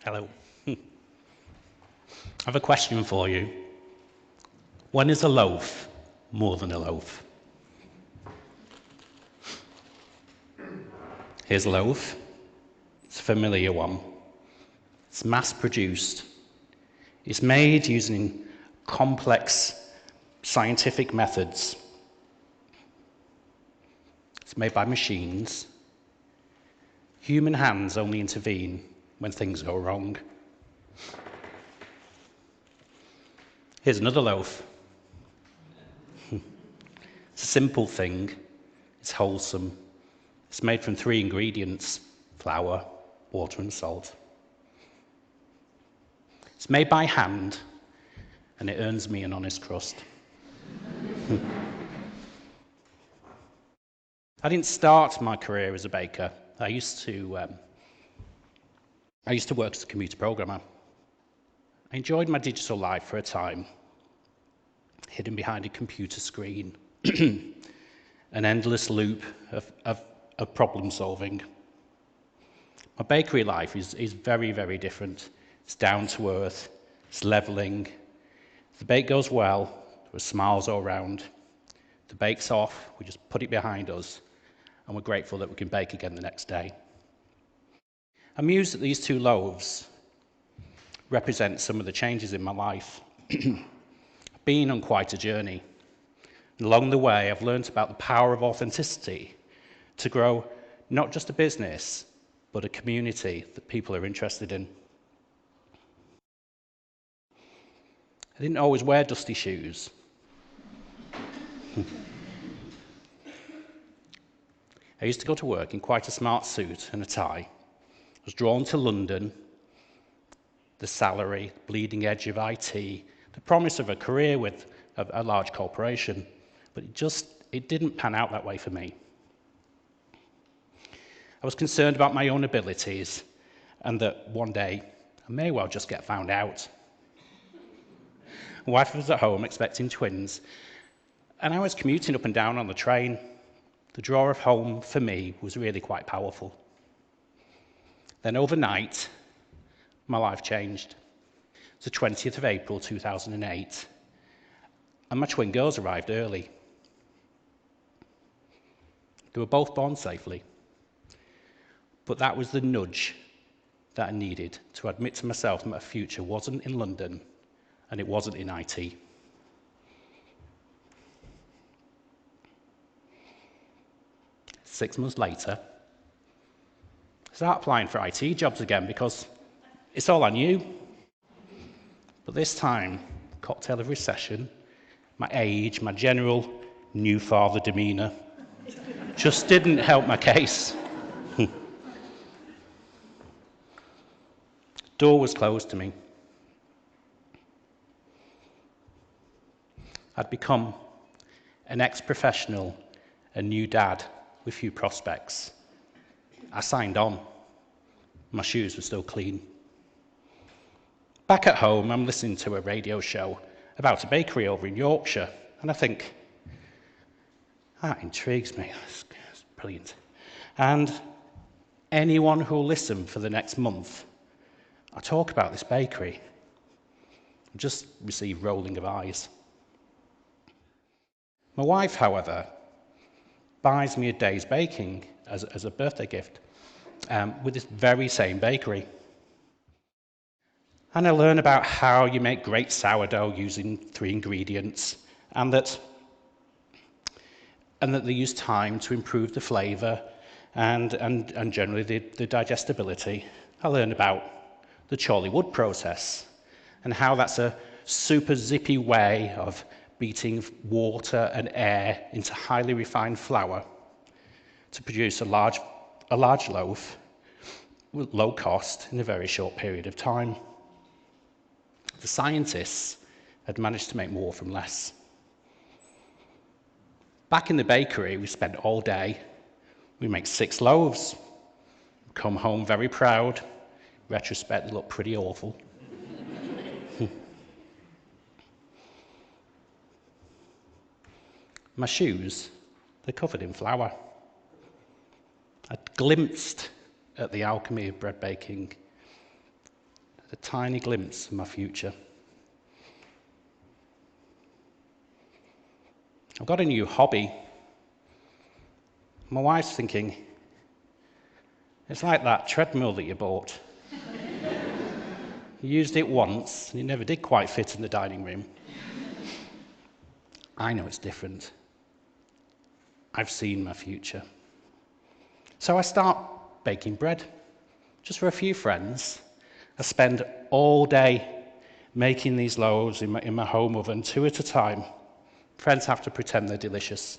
Hello. I have a question for you. When is a loaf more than a loaf? Here's a loaf. It's a familiar one. It's mass-produced. It's made using complex scientific methods. It's made by machines. Human hands only intervene when things go wrong. Here's another loaf. It's a simple thing. It's wholesome. It's made from 3 ingredients: flour, water, and salt. It's made by hand, and it earns me an honest crust. I didn't start my career as a baker. I used to work as a computer programmer. I enjoyed my digital life for a time, hidden behind a computer screen, an endless loop of problem solving. My bakery life is very, very different. It's down to earth, it's leveling. If the bake goes well, there are smiles all around. If the bake's off, we just put it behind us, and we're grateful that we can bake again the next day. I'm amused that these 2 loaves represent some of the changes in my life. I've been on quite a journey. And along the way, I've learned about the power of authenticity to grow not just a business, but a community that people are interested in. I didn't always wear dusty shoes. I used to go to work in quite a smart suit and a tie. I was drawn to London, the salary, bleeding edge of IT, the promise of a career with a large corporation, but it didn't pan out that way for me. I was concerned about my own abilities and that one day I may well just get found out. My wife was at home expecting twins, and I was commuting up and down on the train. The draw of home for me was really quite powerful. Then overnight, my life changed. It's the 20th of April 2008, and my twin girls arrived early. They were both born safely, but that was the nudge that I needed to admit to myself that my future wasn't in London and it wasn't in IT. Six months later, I started applying for IT jobs again because it's all I knew. But this time, cocktail of recession, my age, my general new father demeanour just didn't help my case. Door was closed to me. I'd become an ex-professional, a new dad with few prospects. I signed on. My shoes were still clean. Back at home, I'm listening to a radio show about a bakery over in Yorkshire, and I think, that intrigues me. That's brilliant. And anyone who will listen for the next month, I talk about this bakery, I just receive rolling of eyes. My wife, however, buys me a day's baking as a birthday gift with this very same bakery. And I learn about how you make great sourdough using 3 ingredients, and that they use time to improve the flavour and generally the digestibility. I learn about the Chorley wood process and how that's a super zippy way of beating water and air into highly refined flour to produce a large loaf with low cost in a very short period of time. The scientists had managed to make more from less. Back in the bakery, we spent all day. We make 6 loaves, come home very proud. In retrospect, they look pretty awful. My shoes, they're covered in flour. I glimpsed at the alchemy of bread baking a tiny glimpse of my future. I've got a new hobby. My wife's thinking, it's like that treadmill that you bought. You used it once, and it never did quite fit in the dining room. I know it's different. I've seen my future. So I start baking bread, just for a few friends. I spend all day making these loaves in my home oven, 2 at a time. Friends have to pretend they're delicious.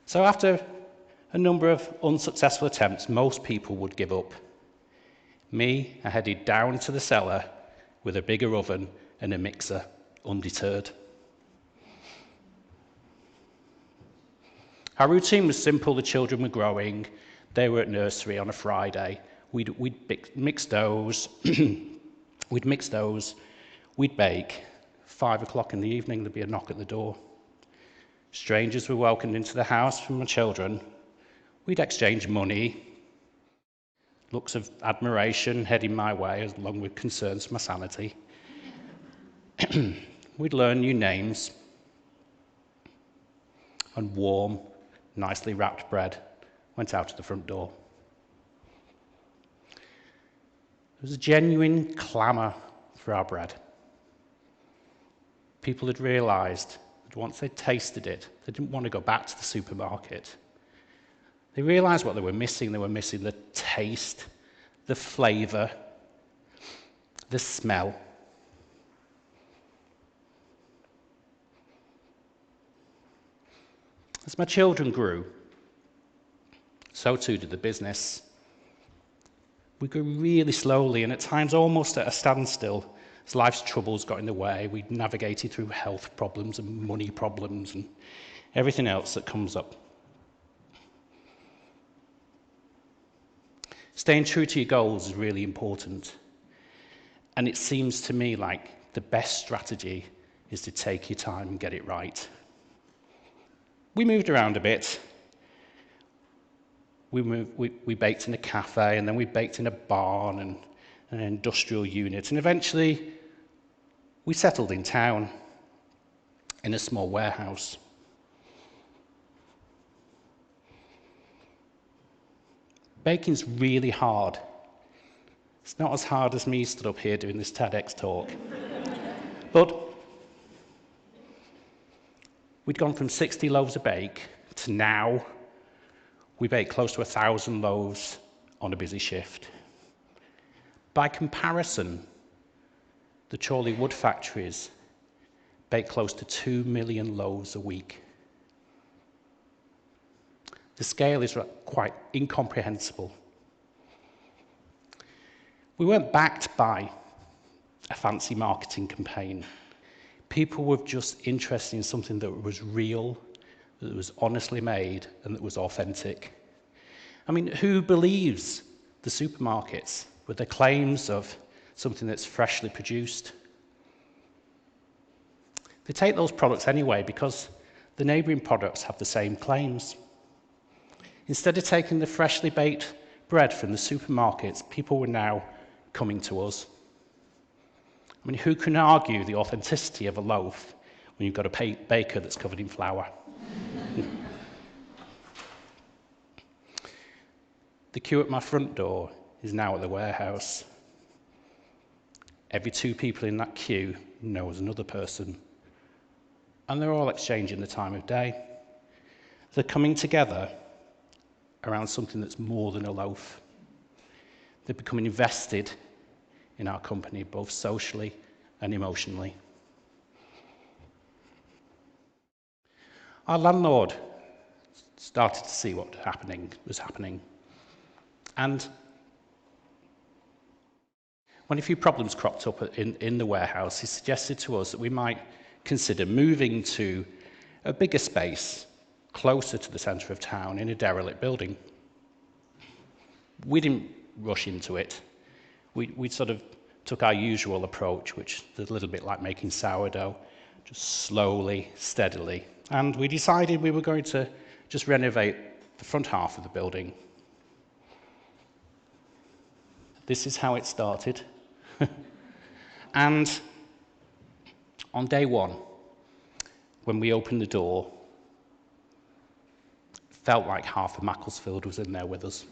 So after a number of unsuccessful attempts, most people would give up. Me, I headed down to the cellar with a bigger oven and a mixer, undeterred. Our routine was simple. The children were growing. They were at nursery on a Friday. We'd mix doughs. We'd bake. 5 o'clock in the evening, there'd be a knock at the door. Strangers were welcomed into the house from my children. We'd exchange money, looks of admiration heading my way, along with concerns for my sanity. We'd learn new names, and warm, nicely wrapped bread went out of the front door. There was a genuine clamour for our bread. People had realised that once they'd tasted it, they didn't want to go back to the supermarket. They realised what they were missing. They were missing the taste, the flavour, the smell. As my children grew, so too did the business. We grew really slowly and at times almost at a standstill as life's troubles got in the way. We navigated through health problems and money problems and everything else that comes up. Staying true to your goals is really important. And it seems to me like the best strategy is to take your time and get it right. We moved around a bit. We baked in a cafe, and then we baked in a barn and an industrial unit, and eventually we settled in town in a small warehouse. Baking's really hard. It's not as hard as me stood up here doing this TEDx talk. But we'd gone from 60 loaves a bake to now we bake close to 1,000 loaves on a busy shift. By comparison, the Chorley wood factories bake close to 2 million loaves a week. The scale is quite incomprehensible. We weren't backed by a fancy marketing campaign. People were just interested in something that was real, that was honestly made, and that was authentic. I mean, who believes the supermarkets with their claims of something that's freshly produced? They take those products anyway because the neighbouring products have the same claims. Instead of taking the freshly baked bread from the supermarkets, people were now coming to us. I mean, who can argue the authenticity of a loaf when you've got a baker that's covered in flour? The queue at my front door is now at the warehouse. Every 2 people in that queue knows another person. And they're all exchanging the time of day. They're coming together around something that's more than a loaf. They're becoming invested in our company, both socially and emotionally. Our landlord started to see what was happening. And when a few problems cropped up in the warehouse, he suggested to us that we might consider moving to a bigger space closer to the centre of town in a derelict building. We didn't rush into it. We sort of took our usual approach, which is a little bit like making sourdough, just slowly, steadily. And we decided we were going to just renovate the front half of the building. This is how it started. And on day one, when we opened the door, it felt like half of Macclesfield was in there with us.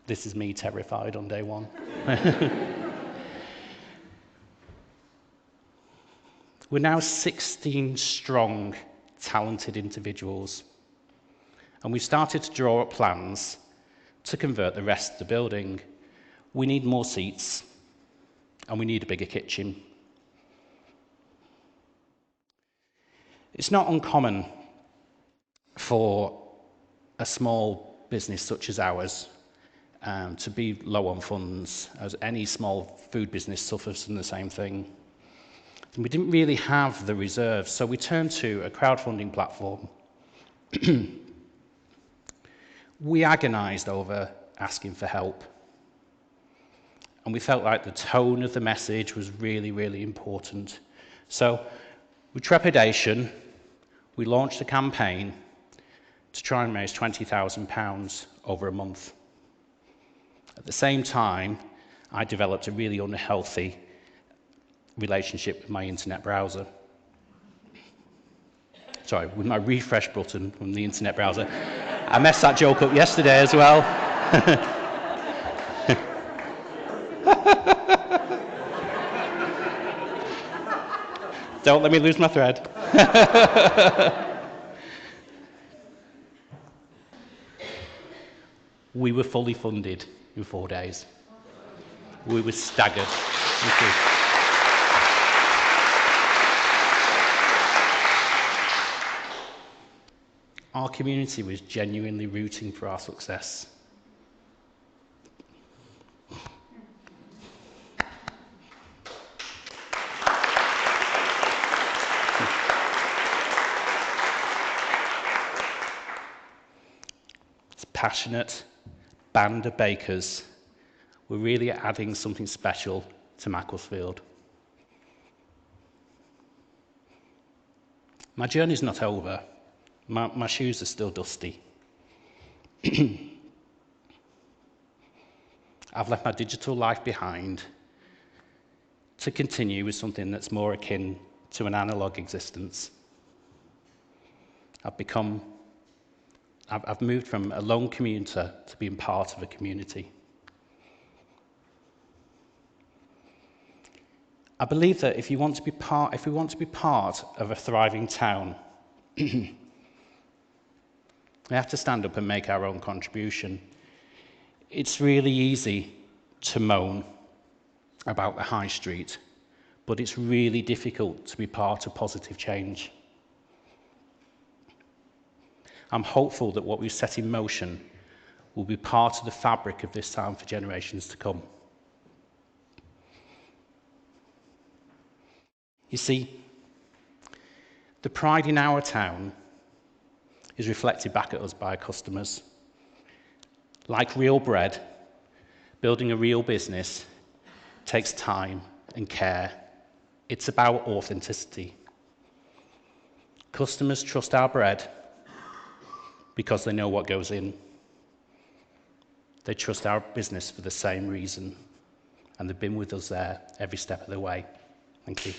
This is me terrified on day one. We're now 16 strong, talented individuals, and we've started to draw up plans to convert the rest of the building. We need more seats, and we need a bigger kitchen. It's not uncommon for a small business such as ours to be low on funds, as any small food business suffers from the same thing. And we didn't really have the reserves, so we turned to a crowdfunding platform. We agonised over asking for help, and we felt like the tone of the message was really, really important. So, with trepidation, we launched a campaign to try and raise £20,000 over a month. At the same time, I developed a really unhealthy relationship with my internet browser. Sorry, with my refresh button from the internet browser. I messed that joke up yesterday as well. Don't let me lose my thread. We were fully funded in 4 days. We were staggered. Our community was genuinely rooting for our success. It's passionate band of bakers. We're really adding something special to Macclesfield. My journey's not over. My shoes are still dusty. I've left my digital life behind to continue with something that's more akin to an analog existence. I've moved from a lone commuter to being part of a community. I believe that if we want to be part of a thriving town, we have to stand up and make our own contribution. It's really easy to moan about the high street, but it's really difficult to be part of positive change. I'm hopeful that what we've set in motion will be part of the fabric of this town for generations to come. You see, the pride in our town is reflected back at us by customers. Like real bread, building a real business takes time and care. It's about authenticity. Customers trust our bread because they know what goes in. They trust our business for the same reason, and they've been with us there every step of the way. Thank you.